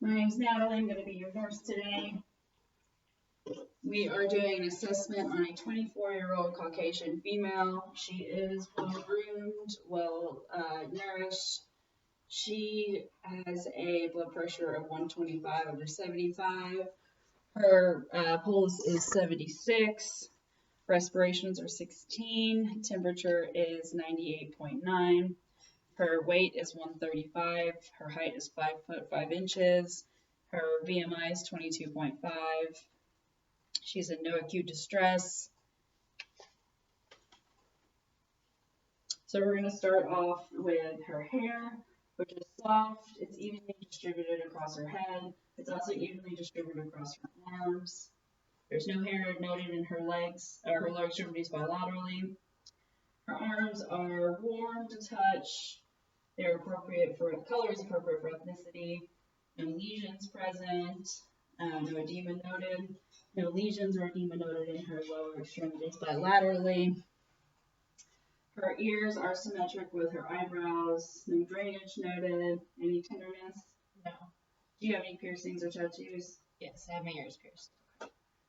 My name's Natalie. I'm going to be your nurse today. We are doing an assessment on a 24-year-old Caucasian female. She is well-groomed, well-nourished. She has a blood pressure of 125/75. Her pulse is 76. Respirations are 16. Temperature is 98.9. Her weight is 135. Her height is 5 foot 5 inches. Her BMI is 22.5. She's in no acute distress. So we're going to start off with her hair, which is soft. It's evenly distributed across her head. It's also evenly distributed across her arms. There's no hair noted in her legs or her lower extremities bilaterally. Her arms are warm to touch. They're appropriate for color is appropriate for ethnicity. No lesions present. No edema noted. No lesions or edema noted in her lower extremities bilaterally. Her ears are symmetric with her eyebrows. No drainage noted. Any tenderness? No. Do you have any piercings or tattoos? Yes, I have my ears pierced.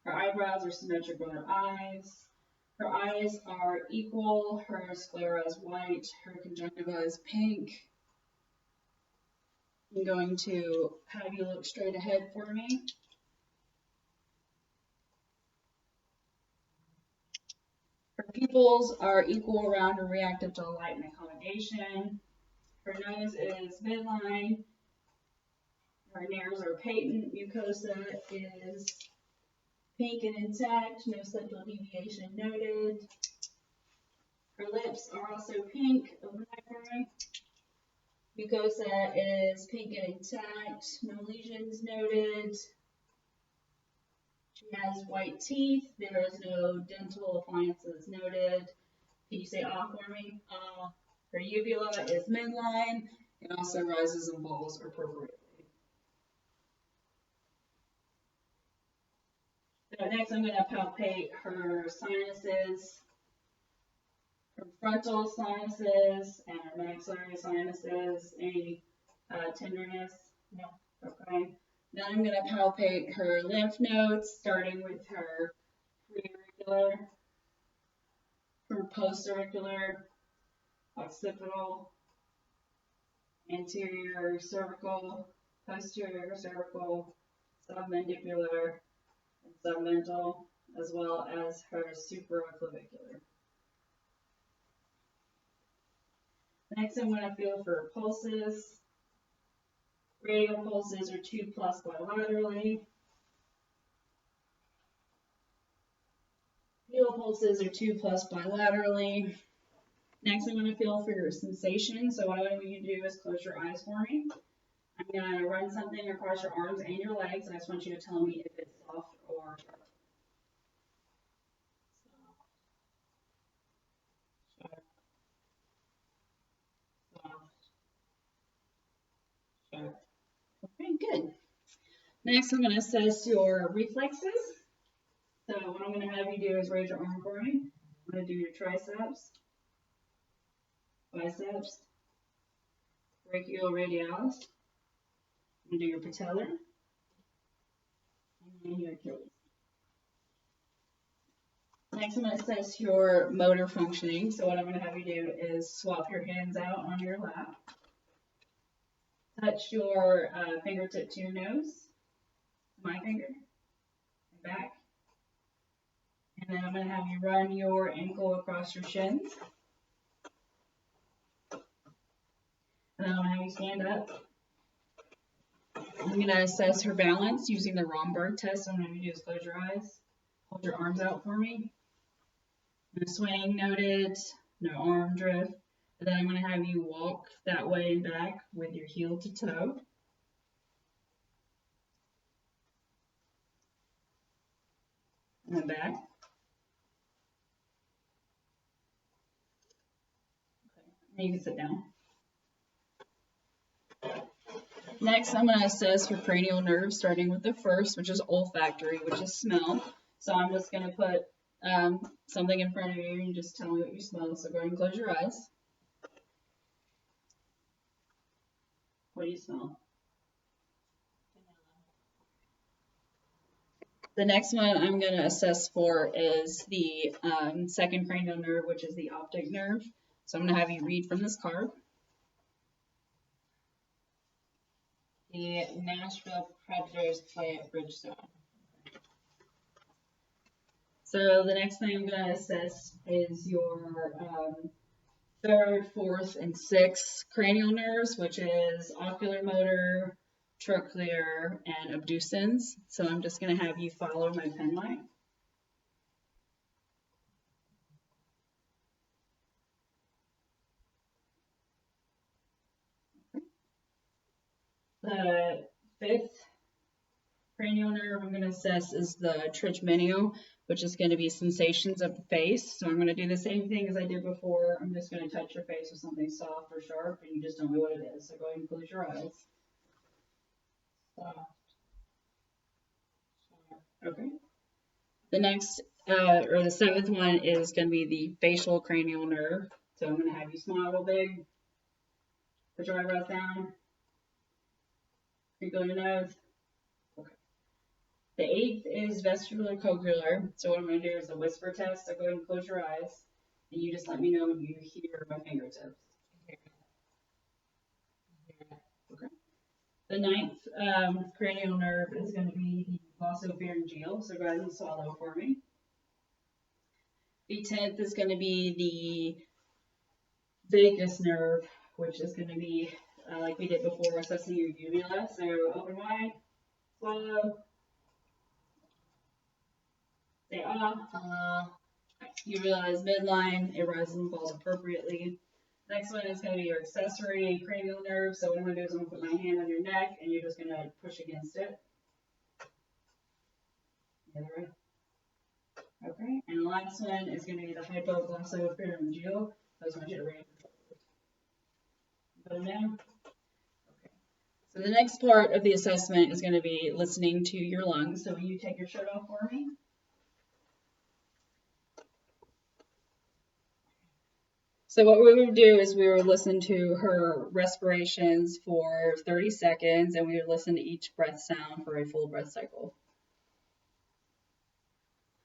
Her eyebrows are symmetric with her eyes. Her eyes are equal. Her sclera is white. Her conjunctiva is pink. I'm going to have you look straight ahead for me. Her pupils are equal, round, and reactive to light and accommodation. Her nose is midline. Her nares are patent. Mucosa is pink and intact. No septal deviation noted. Her lips are also pink. Open eye for me. Mucosa is pink and intact. No lesions noted. She has white teeth. There is no dental appliances noted. Can you say ah for me? Her uvula is midline. It also rises and falls appropriately. So next I'm going to palpate her sinuses, her frontal sinuses, and her maxillary sinuses. Any tenderness? No. Okay. Then I'm going to palpate her lymph nodes, starting with her preauricular, her postauricular, occipital, anterior cervical, posterior cervical, submandibular, and submental, as well as her supraclavicular. Next, I'm going to feel for her pulses. Radial pulses are 2+ bilaterally. Medial pulses are 2+ bilaterally. Next, I'm going to feel for your sensation. So what I want you to do is close your eyes for me. I'm going to run something across your arms and your legs, and I just want you to tell me if it's soft or sharp. Sharp. Okay, good. Next, I'm going to assess your reflexes. So what I'm going to have you do is raise your arm for me. I'm going to do your triceps, biceps, brachioradialis. I'm going to do your patellar, and your Achilles. Next, I'm going to assess your motor functioning. So what I'm going to have you do is swap your hands out on your lap. Touch your fingertip to your nose, my finger, and back. And then I'm going to have you run your ankle across your shins. And then I'm going to have you stand up. I'm going to assess her balance using the Romberg test. What I'm going to do is close your eyes, hold your arms out for me. No swing noted, no arm drift. And then I'm going to have you walk that way and back with your heel to toe. And then back. Okay. Now you can sit down. Next, I'm going to assess her cranial nerves, starting with the first, which is olfactory, which is smell. So I'm just going to put something in front of you and just tell me what you smell. So go ahead and close your eyes. What do you smell? The next one I'm going to assess for is the second cranial nerve, which is the optic nerve. So I'm going to have you read from this card. The Nashville Predators play at Bridgestone. So the next thing I'm going to assess is your third, fourth, and sixth cranial nerves, which is ocular motor, trochlear, and abducens. So I'm just going to have you follow my pen line. The fifth cranial nerve I'm going to assess is the trigeminal, which is going to be sensations of the face. So I'm going to do the same thing as I did before. I'm just going to touch your face with something soft or sharp, and you just don't know what it is. So go ahead and close your eyes. Soft. Okay. The next, or the seventh one is going to be the facial cranial nerve. So I'm going to have you smile real big. Put your eyebrows down. Wrinkle your nose. Okay. The eighth is vestibulocochlear. So what I'm going to do is a whisper test. So go ahead and close your eyes, and you just let me know when you hear my fingertips. Okay. The ninth cranial nerve is going to be the glossopharyngeal. So go ahead and swallow for me. The 10th is going to be the vagus nerve, which is going to be like we did before, assessing your uvula. So open wide, swallow, say ah. Uvula is midline, it rises and falls appropriately. Next one is going to be your accessory cranial nerve. So what I'm going to do is I'm going to put my hand on your neck, and you're just going to push against it. The other way. Okay, and the last one is going to be the hypoglossopharyngeal. I just want you to read. Go now. Okay. So the next part of the assessment is going to be listening to your lungs. So will you take your shirt off for me? So what we would do is we would listen to her respirations for 30 seconds, and we would listen to each breath sound for a full breath cycle.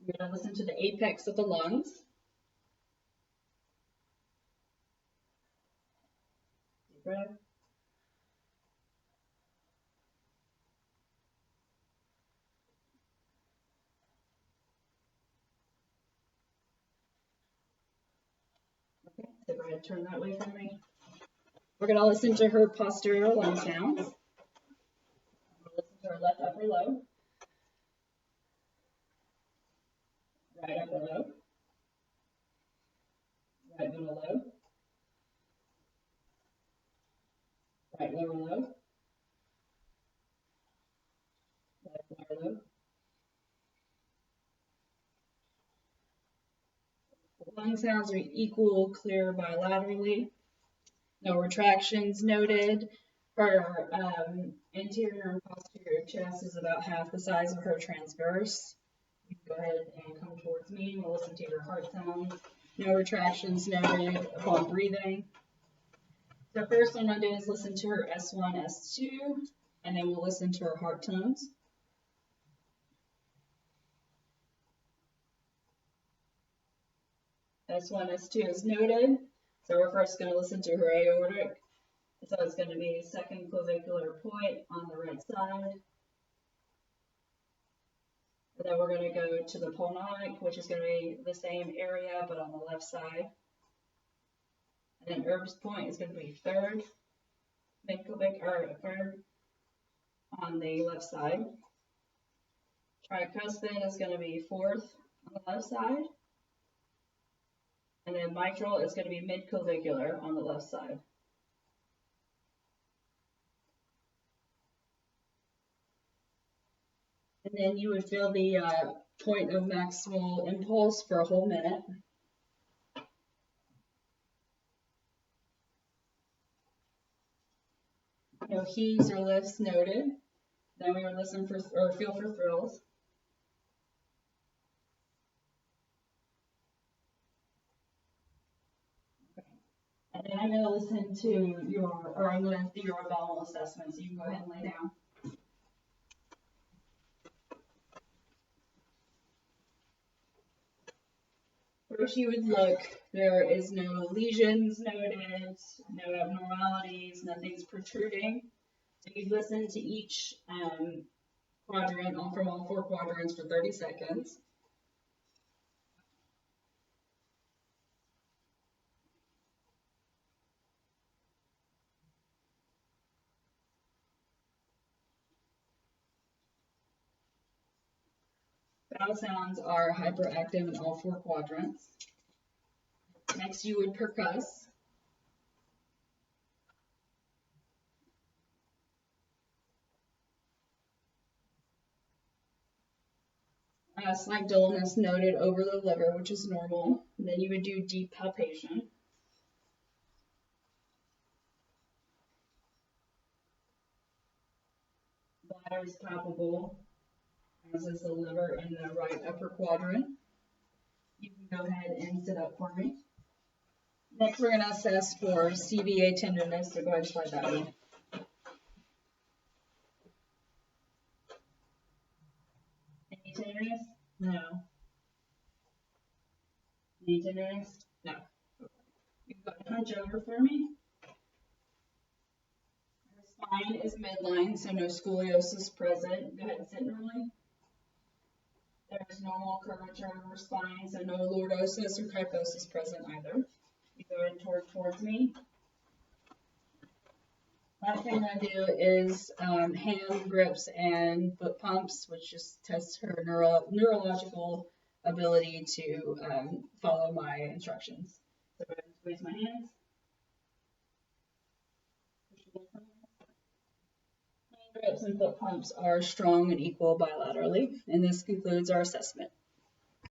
We're going to listen to the apex of the lungs. Deep breath. Okay, so go ahead and turn that way for me. We're going to listen to her posterior lung sounds. We'll listen to her left upper lobe. Right upper lobe. Right middle lobe. Right lower lobe. Left lower lobe. Lung sounds are equal, clear bilaterally. No retractions noted. Her anterior and posterior chest is about half the size of her transverse. You can go ahead and come towards me. We'll listen to your heart sounds. No retractions noted upon breathing. So first what I'm going to do is listen to her S1, S2, and then we'll listen to her heart tones. S1, S2 is noted. So we're first going to listen to her aortic. So it's going to be second clavicular point on the right side. And then we're going to go to the pulmonic, which is going to be the same area but on the left side. And then Erb's point is going to be third third on the left side. Tricuspid is going to be fourth on the left side. And then mitral is going to be midclavicular on the left side. And then you would feel the point of maximal impulse for a whole minute. No heaves or lifts noted. Then we would listen for or feel for thrills. And then I'm going to listen to I'm going to do your abdominal assessment, so you can go ahead and lay down. First you would look, there is no lesions noted, no abnormalities, nothing's protruding. So you'd listen to each quadrant, from all 4 quadrants for 30 seconds. Vowel sounds are hyperactive in all 4 quadrants. Next you would percuss. Slight dullness noted over the liver, which is normal. And then you would do deep palpation. Bladder is palpable, as is the liver in the right upper quadrant. You can go ahead and sit up for me. Next, we're going to assess for CVA tenderness, so go ahead and slide that one. Any tenderness? No. Any tenderness? No. You can go ahead and hunch over for me. Her spine is midline, so no scoliosis present. Go ahead and sit normally. There's normal curvature of her spine, so no lordosis or kyphosis present either. You go ahead and towards me. Last thing I do is hand grips and foot pumps, which just tests her neurological ability to follow my instructions. So go ahead and squeeze my hands. Hand grips and foot pumps are strong and equal bilaterally, and this concludes our assessment.